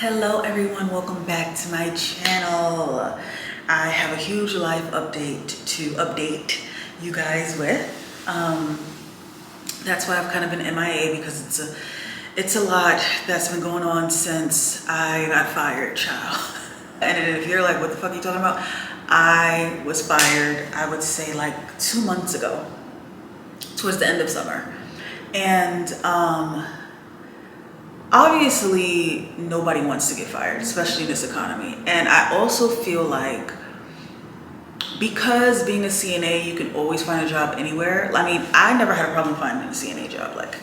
Hello everyone, welcome back to my channel. I have a huge life update to update you guys with. That's why I've kind of been MIA, because it's a lot that's been going on since I got fired, child. And if you're like, what the fuck are you talking about? I was fired, I would say like 2 months ago, towards the end of summer. And obviously nobody wants to get fired, especially in this economy. And I also feel like because being a CNA, you can always find a job anywhere. I mean, I never had a problem finding a CNA job. Like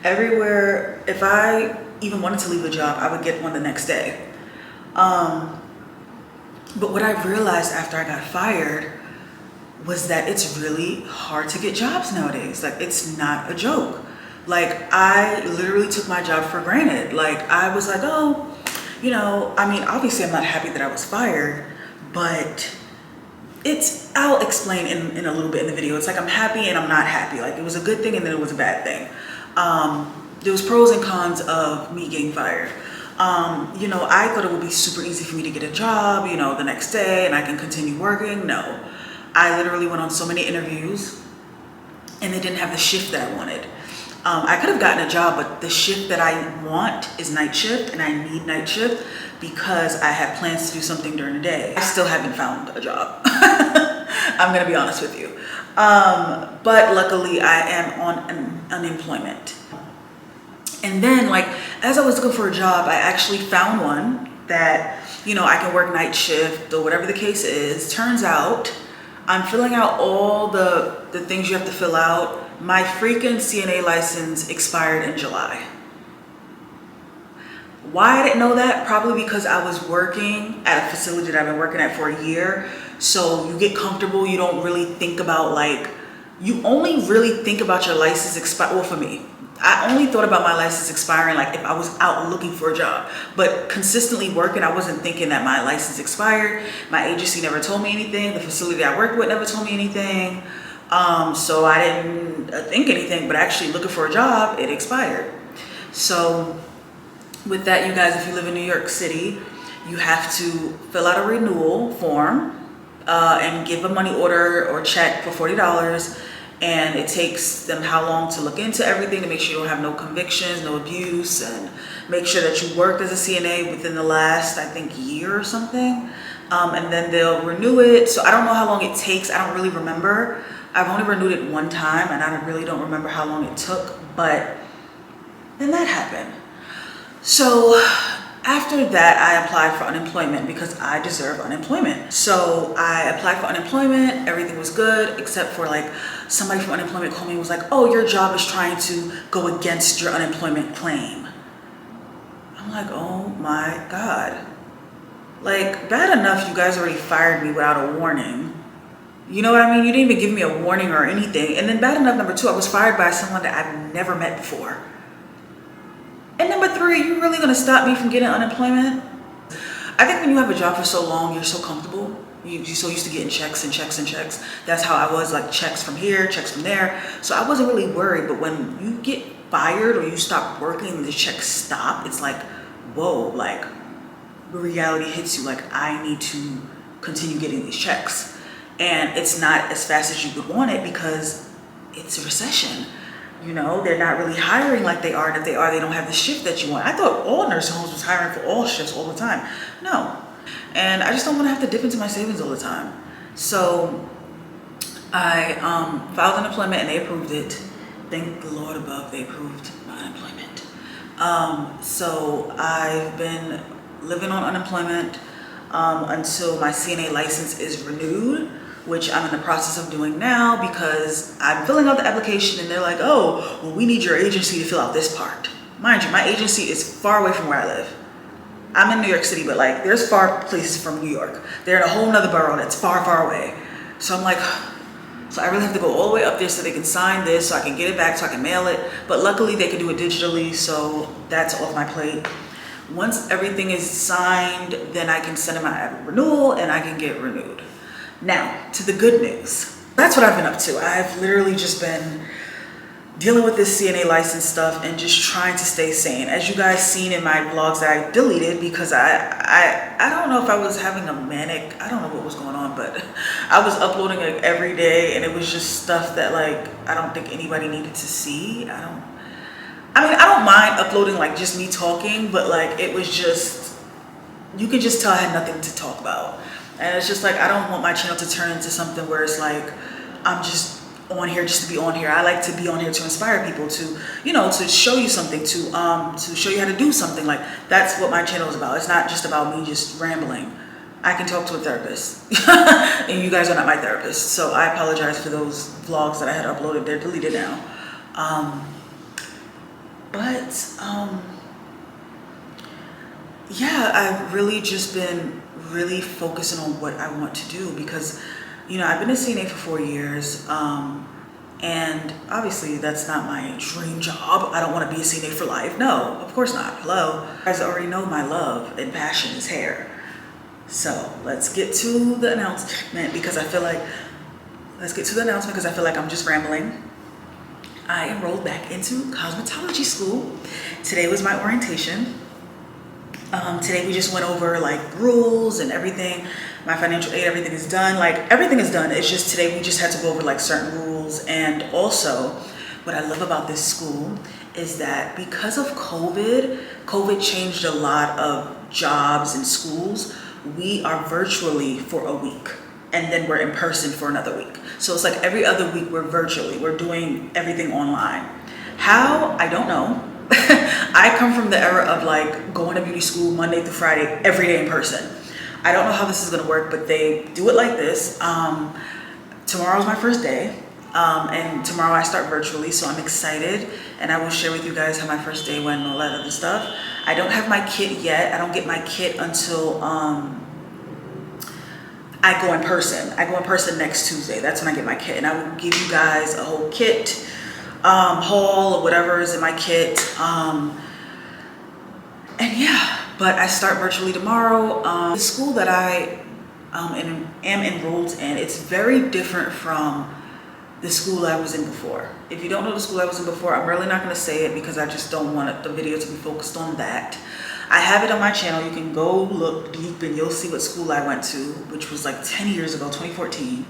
everywhere, if I even wanted to leave a job, I would get one the next day. But what I realized after I got fired was that it's really hard to get jobs nowadays. Like, it's not a joke. Like, I literally took my job for granted. Like, I was like, oh, you know, I mean, obviously I'm not happy that I was fired, but I'll explain in a little bit in the video. It's like I'm happy and I'm not happy. Like, it was a good thing and then it was a bad thing. There was pros and cons of me getting fired. You know, I thought it would be super easy for me to get a job, you know, the next day and I can continue working. No, I literally went on so many interviews and they didn't have the shift that I wanted. I could have gotten a job, but the shift that I want is night shift, and I need night shift because I have plans to do something during the day. I still haven't found a job. I'm gonna be honest with you. But luckily I am on unemployment. And then, like, as I was looking for a job, I actually found one that, you know, I can work night shift or whatever the case is. Turns out I'm filling out all the things you have to fill out. My freaking CNA license expired in July. Why I didn't know that? Probably because I was working at a facility that I've been working at for a year. So you get comfortable, you don't really think about, like, you only really think about your license expire. Well, for me, I only thought about my license expiring like if I was out looking for a job. But consistently working, I wasn't thinking that my license expired. My agency never told me anything. The facility I worked with never told me anything. So I didn't think anything, but actually looking for a job, it expired. So with that, you guys, if you live in New York City, you have to fill out a renewal form and give a money order or check for $40. And it takes them how long to look into everything to make sure you don't have no convictions, no abuse, and make sure that you worked as a CNA within the last, I think, year or something. And then they'll renew it. So I don't know how long it takes. I don't really remember. I've only renewed it one time and I really don't remember how long it took, but then that happened. So after that, I applied for unemployment because I deserve unemployment. So I applied for unemployment, everything was good, except for, like, somebody from unemployment called me and was like, oh, your job is trying to go against your unemployment claim. I'm like, oh my God. Like, bad enough you guys already fired me without a warning. You know what I mean? You didn't even give me a warning or anything. And then bad enough, number two, I was fired by someone that I've never met before. And number three, you really gonna stop me from getting unemployment? I think when you have a job for so long, you're so comfortable. You're so used to getting checks and checks and checks. That's how I was, like, checks from here, checks from there. So I wasn't really worried, but when you get fired or you stop working and the checks stop, it's like, whoa, like, reality hits you, like, I need to continue getting these checks. And it's not as fast as you would want it because it's a recession. You know, they're not really hiring like they are. And if they are, they don't have the shift that you want. I thought all nursing homes was hiring for all shifts all the time. No. And I just don't want to have to dip into my savings all the time. So I filed unemployment and they approved it. Thank the Lord above, they approved my unemployment. So I've been living on unemployment until my CNA license is renewed, which I'm in the process of doing now because I'm filling out the application and they're like, oh, well, we need your agency to fill out this part. Mind you, my agency is far away from where I live. I'm in New York City, but, like, there's far places from New York. They're in a whole nother borough that's far, far away. So I'm like, so I really have to go all the way up there so they can sign this, so I can get it back, so I can mail it. But luckily they can do it digitally, so that's off my plate. Once everything is signed, then I can send them out a renewal and I can get renewed. Now, to the good news. That's what I've been up to. I've literally just been dealing with this CNA license stuff and just trying to stay sane. As you guys seen in my vlogs that I deleted because I don't know if I was having a manic, I don't know what was going on, but I was uploading like every day and it was just stuff that like I don't think anybody needed to see. I mean, I don't mind uploading like just me talking, but like it was just, you can just tell I had nothing to talk about. And it's just like, I don't want my channel to turn into something where it's like, I'm just on here just to be on here. I like to be on here to inspire people, to, you know, to show you something, to show you how to do something. Like, that's what my channel is about. It's not just about me just rambling. I can talk to a therapist and you guys are not my therapist. So I apologize for those vlogs that I had uploaded. They're deleted now. Yeah, I've really just been really focusing on what I want to do because, you know, I've been a CNA for 4 years, and obviously that's not my dream job. I don't want to be a CNA for life. No, of course not. Hello. You guys already know my love and passion is hair. So let's get to the announcement because I feel like, I'm just rambling. I enrolled back into cosmetology school. Today was my orientation. Today we just went over like rules and everything. My financial aid, everything is done. Like everything is done. It's just today we just had to go over like certain rules. And also what I love about this school is that because of COVID changed a lot of jobs and schools. We are virtually for a week and then we're in person for another week. So it's like every other week we're virtually, we're doing everything online. How? I don't know. I come from the era of like going to beauty school Monday through Friday, every day in person. I don't know how this is gonna work, but they do it like this. Tomorrow's my first day, and tomorrow I start virtually, so I'm excited, and I will share with you guys how my first day went and all that other stuff. I don't have my kit yet. I don't get my kit until I go in person. I go in person next Tuesday. That's when I get my kit, and I will give you guys a whole kit haul or whatever is in my kit. And yeah, but I start virtually tomorrow. The school that I am enrolled in, it's very different from the school I was in before. If you don't know the school I was in before, I'm really not going to say it because I just don't want the video to be focused on that. I have it on my channel. You can go look deep and you'll see what school I went to, which was like 10 years ago, 2014.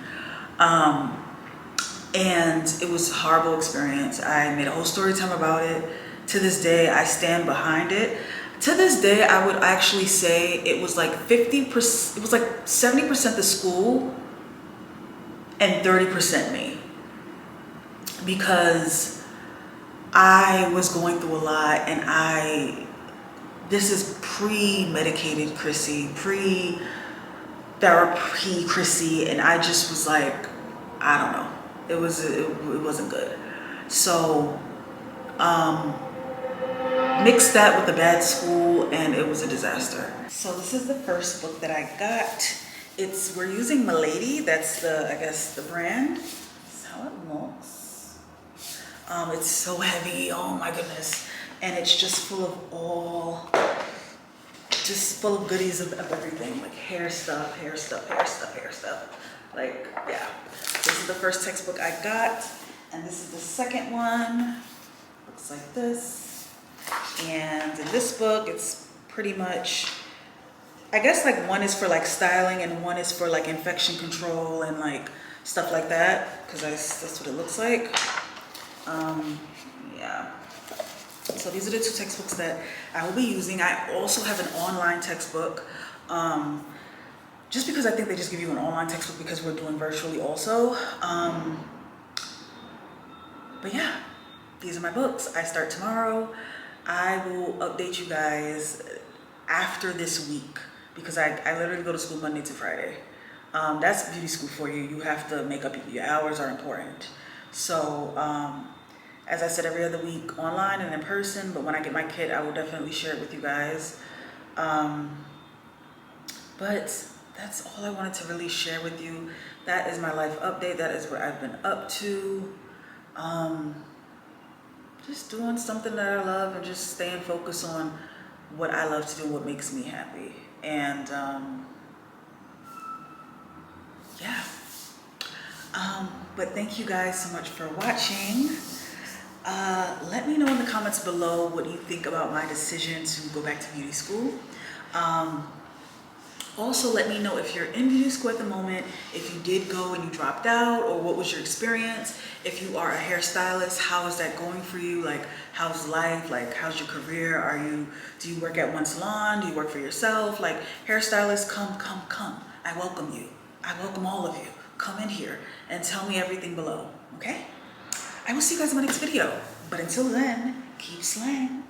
And it was a horrible experience. I made a whole story time about it. To this day, I stand behind it. To this day, I would actually say it was like 50%, it was like 70% the school and 30% me. Because I was going through a lot and this is pre-medicated Chrissy, pre-therapy Chrissy, and I just was like, I don't know. It wasn't good. So, mixed that with the bad school and it was a disaster. So this is the first book that I got. We're using Milady. That's I guess the brand. That's how it looks. It's so heavy, oh my goodness. And it's just full of goodies of everything, like hair stuff. Like, yeah. This is the first textbook I got. And this is the second one. Looks like this. And in this book, it's pretty much, I guess like one is for like styling and one is for like infection control and like stuff like that, because that's what it looks like. Yeah. So these are the two textbooks that I will be using. I also have an online textbook, just because I think they just give you an online textbook because we're doing virtually also. But yeah, these are my books. I start tomorrow. I will update you guys after this week because I literally go to school Monday to Friday. That's beauty school for you. You have to make up your hours are important. So as I said, every other week online and in person, but when I get my kit, I will definitely share it with you guys. But that's all I wanted to really share with you. That is my life update. That is what I've been up to. Just doing something that I love and just staying focused on what I love to do, what makes me happy. And yeah. But thank you guys so much for watching. Let me know in the comments below what you think about my decision to go back to beauty school. Also, let me know if you're in beauty school at the moment, if you did go and you dropped out, or what was your experience. If you are a hairstylist, how is that going for you? Like, how's life? Like, how's your career? Do you work at one salon? Do you work for yourself? Like, hairstylists, come. I welcome you. I welcome all of you. Come in here and tell me everything below, okay? I will see you guys in my next video. But until then, keep slaying.